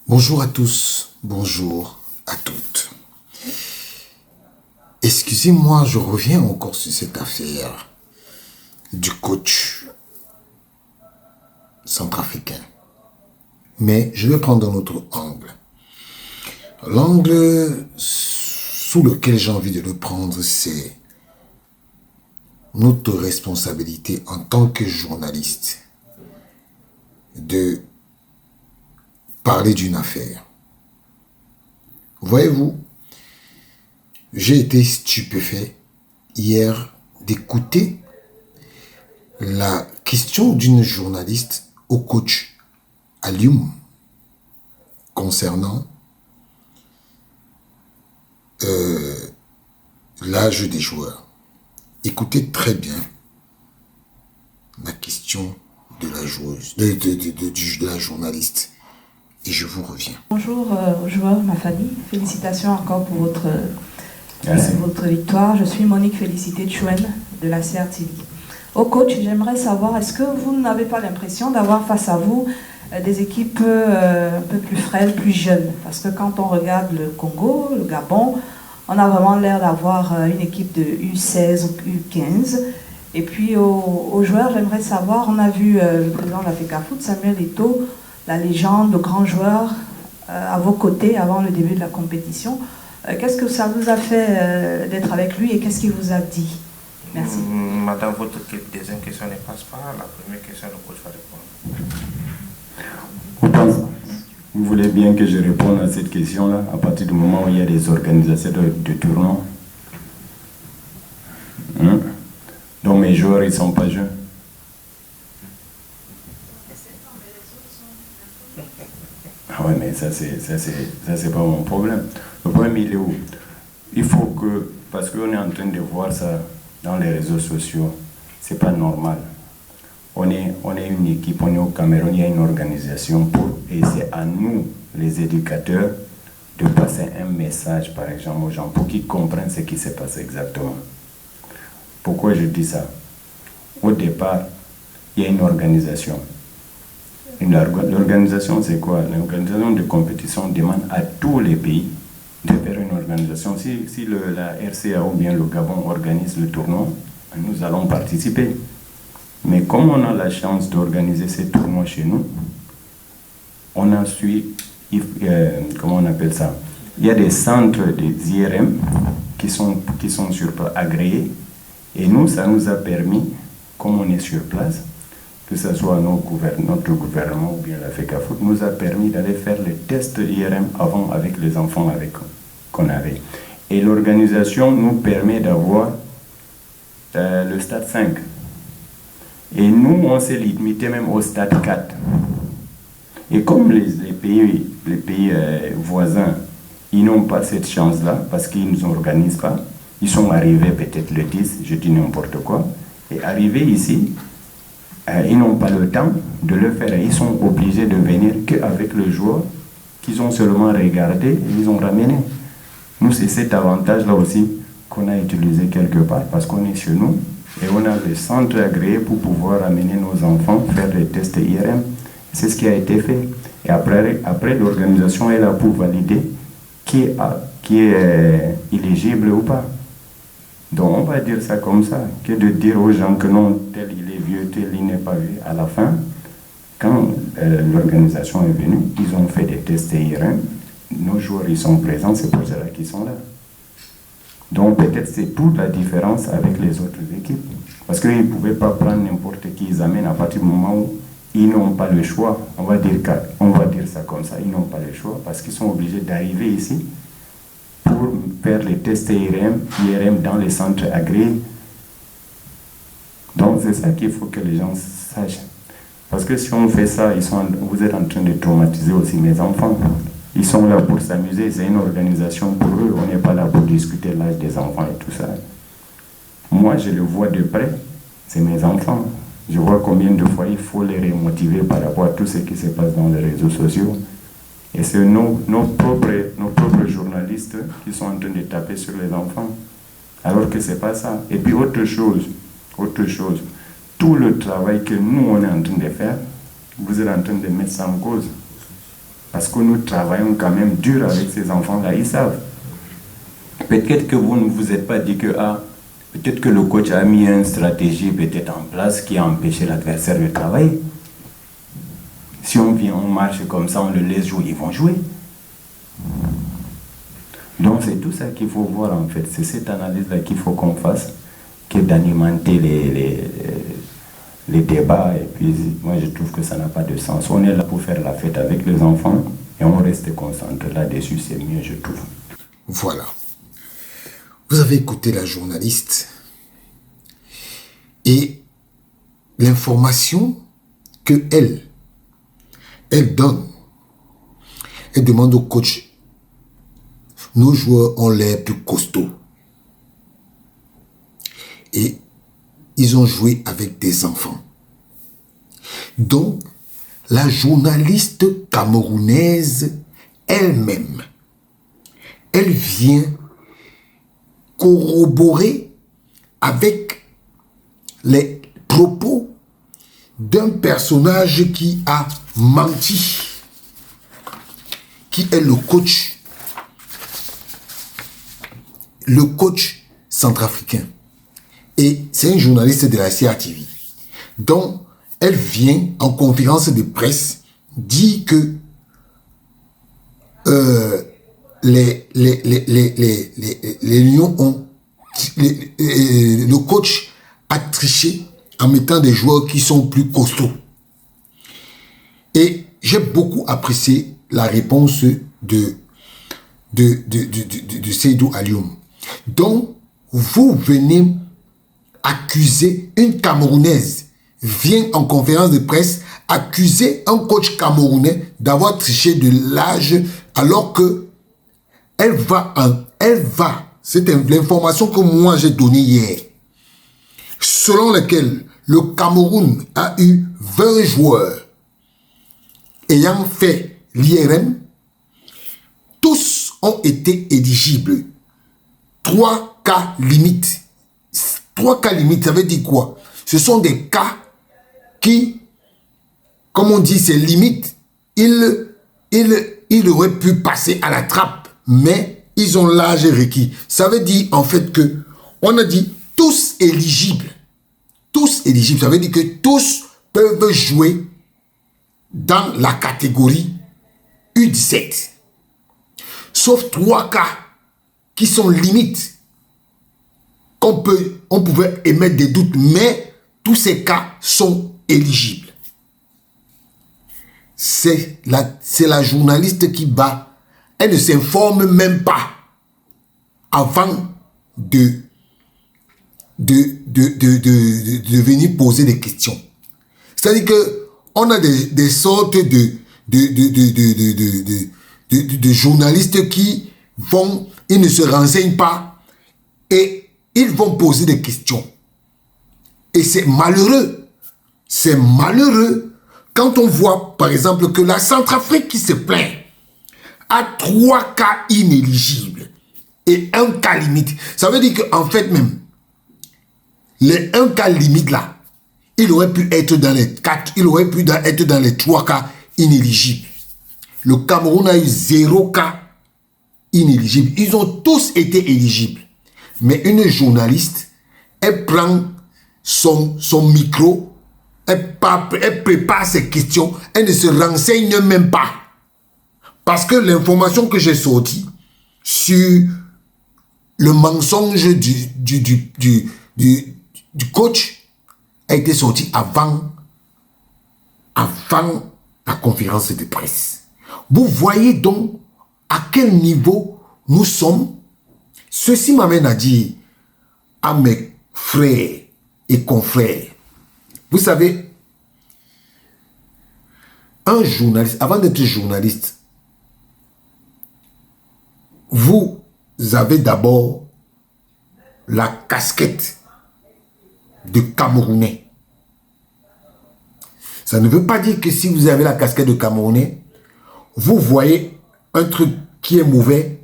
Bonjour à tous, bonjour à toutes. Excusez-moi, je reviens encore sur cette affaire du coach centrafricain. Mais je vais prendre un autre angle. L'angle sous lequel j'ai envie de le prendre, c'est notre responsabilité en tant que journaliste de parler d'une affaire. Voyez-vous, j'ai été stupéfait hier d'écouter la question d'une journaliste au coach Alioum concernant l'âge des joueurs. Écoutez très bien la question de la joueuse, de la journaliste. Et je vous reviens. Bonjour aux joueurs, ma famille. Félicitations encore pour votre victoire. Je suis Monique Félicité Chuen de la CRTV. Au coach, j'aimerais savoir, est-ce que vous n'avez pas l'impression d'avoir face à vous des équipes un peu plus frêles, plus jeunes? Parce que quand on regarde le Congo, le Gabon, on a vraiment l'air d'avoir une équipe de U16 ou U15. Et puis aux joueurs, j'aimerais savoir, on a vu le président de la FECAFOOT, Samuel Eto'o, la légende, le grand joueur à vos côtés avant le début de la compétition. Qu'est-ce que ça vous a fait d'être avec lui et qu'est-ce qu'il vous a dit? Merci. Madame, votre deuxième question ne passe pas. La première question, le coach va répondre. Vous voulez bien que je réponde à cette question-là à partir du moment où il y a des organisateurs de tournois? Donc mes joueurs, ils ne sont pas jeunes. Ah ouais, mais ça c'est pas mon problème. Le problème, il est où? Il faut que, parce qu'on est en train de voir ça dans les réseaux sociaux, c'est pas normal. On est une équipe, on est au Cameroun, il y a une organisation et c'est à nous, les éducateurs, de passer un message, par exemple, aux gens pour qu'ils comprennent ce qui s'est passé exactement. Pourquoi je dis ça? Au départ, il y a une organisation. L'organisation, c'est quoi? L'organisation de compétition demande à tous les pays de faire une organisation. Si la RCA ou bien le Gabon organise le tournoi, nous allons participer. Mais comme on a la chance d'organiser ces tournois chez nous, on a suivi, comment on appelle ça? Il y a des centres des IRM qui sont agréés. Et nous, ça nous a permis, comme on est sur place, que ce soit notre gouvernement ou bien la FECAFOOT, nous a permis d'aller faire les tests IRM avant avec les enfants qu'on avait. Et l'organisation nous permet d'avoir le stade 5. Et nous, on s'est limité même au stade 4. Et comme les pays voisins, ils n'ont pas cette chance-là, parce qu'ils ne nous organisent pas, ils sont arrivés peut-être le 10, je dis n'importe quoi, et arrivés ici, ils n'ont pas le temps de le faire. Ils sont obligés de venir qu'avec le joueur qu'ils ont seulement regardé et ils ont ramené. Nous, c'est cet avantage-là aussi qu'on a utilisé quelque part parce qu'on est chez nous et on a des centres agréés pour pouvoir amener nos enfants faire des tests IRM. C'est ce qui a été fait. Et après l'organisation est là pour valider qui est éligible ou pas. Donc on va dire ça comme ça, que de dire aux gens que non, tel il est vieux, tel il n'est pas vieux. À la fin, quand l'organisation est venue, ils ont fait des tests IRM, nos joueurs ils sont présents, c'est pour cela qu'ils sont là. Donc peut-être c'est toute la différence avec les autres équipes. Parce qu'ils ne pouvaient pas prendre n'importe qui ils amènent à partir du moment où ils n'ont pas le choix. On va dire ça comme ça, ils n'ont pas le choix parce qu'ils sont obligés d'arriver ici pour faire les tests IRM dans les centres agréés. Donc c'est ça qu'il faut que les gens sachent. Parce que si on fait ça, vous êtes en train de traumatiser aussi mes enfants. Ils sont là pour s'amuser, c'est une organisation pour eux. On n'est pas là pour discuter l'âge des enfants et tout ça. Moi, je le vois de près, c'est mes enfants. Je vois combien de fois il faut les remotiver par rapport à tout ce qui se passe dans les réseaux sociaux. Et c'est nos propres journalistes qui sont en train de taper sur les enfants. Alors que ce n'est pas ça. Et puis autre chose, tout le travail que nous, on est en train de faire, vous êtes en train de mettre ça en cause. Parce que nous travaillons quand même dur avec ces enfants-là, ils savent. Peut-être que vous ne vous êtes pas dit que, peut-être que le coach a mis une stratégie peut-être en place qui a empêché l'adversaire de travailler. Si on vient, on marche comme ça, on le laisse jouer, ils vont jouer. Donc c'est tout ça qu'il faut voir en fait. C'est cette analyse-là qu'il faut qu'on fasse, que d'alimenter les débats. Et puis moi je trouve que ça n'a pas de sens. On est là pour faire la fête avec les enfants et on reste concentré là-dessus, c'est mieux je trouve. Voilà. Vous avez écouté la journaliste et l'information que elle donne. Elle demande au coach, nos joueurs ont l'air plus costauds. Et ils ont joué avec des enfants. Donc, la journaliste camerounaise elle-même, elle vient corroborer avec les propos d'un personnage qui a menti, qui est le coach centrafricain. Et c'est une journaliste de la CRTV. Donc, elle vient en conférence de presse dire que les Lions ont... le coach a triché en mettant des joueurs qui sont plus costauds. Et j'ai beaucoup apprécié la réponse de Seydou Alioum. Donc, vous venez accuser une Camerounaise, vient en conférence de presse accuser un coach camerounais d'avoir triché de l'âge alors que elle va, c'est l'information que moi j'ai donnée hier, selon laquelle le Cameroun a eu 20 joueurs ayant fait l'IRM, tous ont été éligibles. 3 cas limites. 3 cas limites, ça veut dire quoi? Ce sont des cas qui, comme on dit, c'est limite. Ils auraient pu passer à la trappe, mais ils ont l'âge requis. Ça veut dire en fait que on a dit tous éligibles. Tous éligibles, ça veut dire que tous peuvent jouer dans la catégorie U17. Sauf 3 cas qui sont limites. On pouvait émettre des doutes, mais tous ces cas sont éligibles. C'est la journaliste qui bat. Elle ne s'informe même pas avant de venir poser des questions. C'est-à-dire que on a des sortes de journalistes qui vont, ils ne se renseignent pas et ils vont poser des questions. Et c'est malheureux. C'est malheureux quand on voit, par exemple, que la Centrafrique qui se plaint a 3 cas inéligibles et 1 cas limite. Ça veut dire qu'en fait même, les 1 cas limite là, il aurait pu être dans les 4, il aurait pu être dans les 3 cas inéligibles. Le Cameroun a eu 0 cas inéligible. Ils ont tous été éligibles. Mais une journaliste, elle prend son micro, elle prépare ses questions, elle ne se renseigne même pas. Parce que l'information que j'ai sortie sur le mensonge du coach a été sortie avant la conférence de presse. Vous voyez donc à quel niveau nous sommes. Ceci m'amène à dire à mes frères et confrères, vous savez, un journaliste, avant d'être journaliste, vous avez d'abord la casquette de Camerounais. Ça ne veut pas dire que si vous avez la casquette de Camerounais, vous voyez un truc qui est mauvais,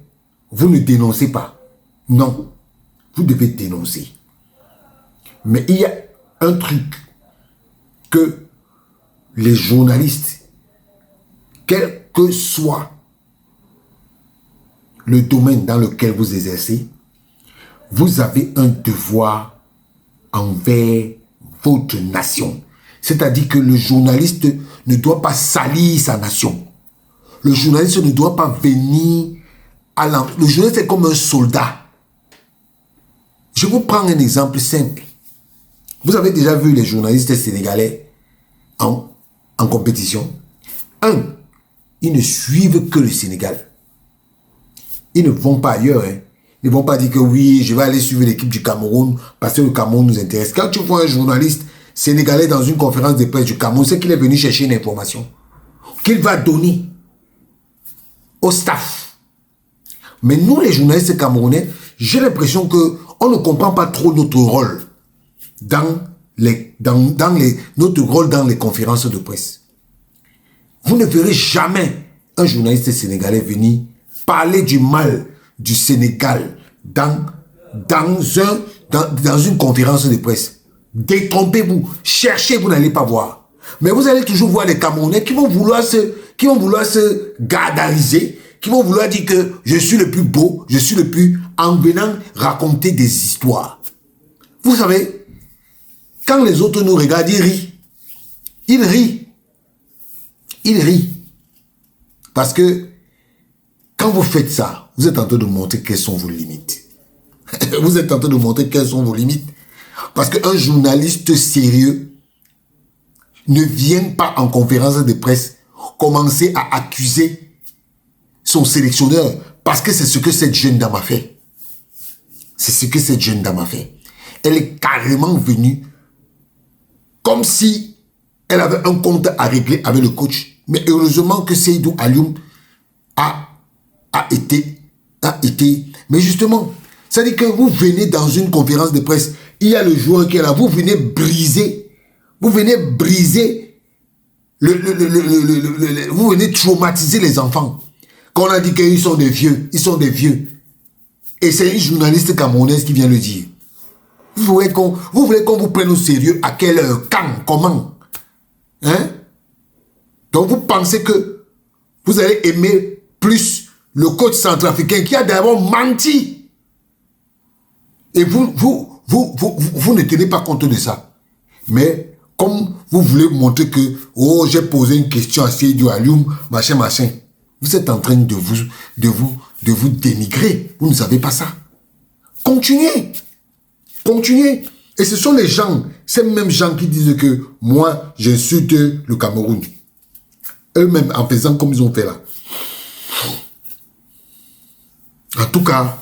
vous ne dénoncez pas. Non, vous devez dénoncer. Mais il y a un truc que les journalistes quel que soit le domaine dans lequel vous exercez, vous avez un devoir envers votre nation. C'est-à-dire que le journaliste ne doit pas salir sa nation. Le journaliste ne doit pas venir à le journaliste est comme un soldat. Je vous prends un exemple simple. Vous avez déjà vu les journalistes sénégalais en compétition. Ils ne suivent que le Sénégal. Ils ne vont pas ailleurs. Ils ne vont pas dire que oui, je vais aller suivre l'équipe du Cameroun parce que le Cameroun nous intéresse. Quand tu vois un journaliste sénégalais dans une conférence de presse du Cameroun, c'est qu'il est venu chercher une information qu'il va donner au staff. Mais nous, les journalistes camerounais, j'ai l'impression qu'on ne comprend pas trop notre rôle notre rôle dans les conférences de presse. Vous ne verrez jamais un journaliste sénégalais venir parler du mal du Sénégal dans une conférence de presse. Détrompez-vous, cherchez, vous n'allez pas voir. Mais vous allez toujours voir les Camerounais qui vont vouloir se gardariser, qui vont vouloir dire que je suis le plus beau, je suis le plus, en venant raconter des histoires. Vous savez, quand les autres nous regardent, ils rient. Ils rient. Ils rient. Parce que quand vous faites ça, vous êtes en train de montrer quelles sont vos limites. Vous êtes en train de montrer quelles sont vos limites. Parce qu'un journaliste sérieux ne vient pas en conférence de presse commencer à accuser son sélectionneur. Parce que c'est ce que cette jeune dame a fait. C'est ce que cette jeune dame a fait. Elle est carrément venue comme si elle avait un compte à régler avec le coach. Mais heureusement que Seydou Alioum a été. Mais justement, ça dit que vous venez dans une conférence de presse, il y a le joueur qui est là, vous venez briser, vous venez traumatiser les enfants. Quand on a dit qu'ils sont des vieux, ils sont des vieux. Et c'est une journaliste camerounaise qui vient le dire. Vous voulez qu'on vous prenne au sérieux à quelle heure, quand, comment? Hein? Donc vous pensez que vous allez aimer plus le coach centrafricain qui a d'abord menti. Et vous ne tenez pas compte de ça. Mais comme vous voulez montrer que, oh, j'ai posé une question à Seydou Alioum, machin, vous êtes en train de vous dénigrer. Vous ne savez pas ça. Continuez. Continuez. Et ce sont les gens, ces mêmes gens qui disent que moi, j'insulte le Cameroun. Eux-mêmes, en faisant comme ils ont fait là. En tout cas,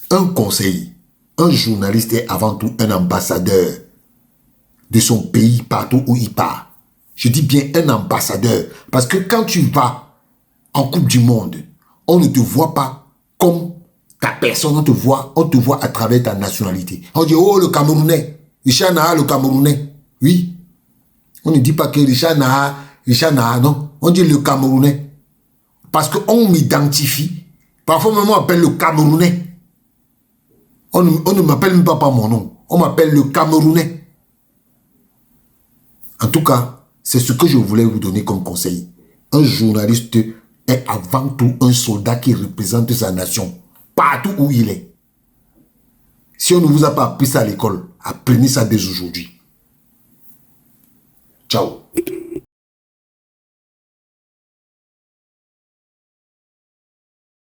un conseil, un journaliste est avant tout un ambassadeur de son pays partout où il part. Je dis bien un ambassadeur. Parce que quand tu vas en Coupe du Monde, on ne te voit pas comme ta personne, on te voit à travers ta nationalité. On dit, oh, le Camerounais, Richard Naha, le Camerounais. Oui. On ne dit pas que Richard Naha, non. On dit le Camerounais. Parce qu'on m'identifie. Parfois, même on m'appelle le Camerounais. On ne m'appelle même pas par mon nom. On m'appelle le Camerounais. En tout cas, c'est ce que je voulais vous donner comme conseil. Un journaliste est avant tout un soldat qui représente sa nation, partout où il est. Si on ne vous a pas appris ça à l'école, apprenez ça dès aujourd'hui. Ciao.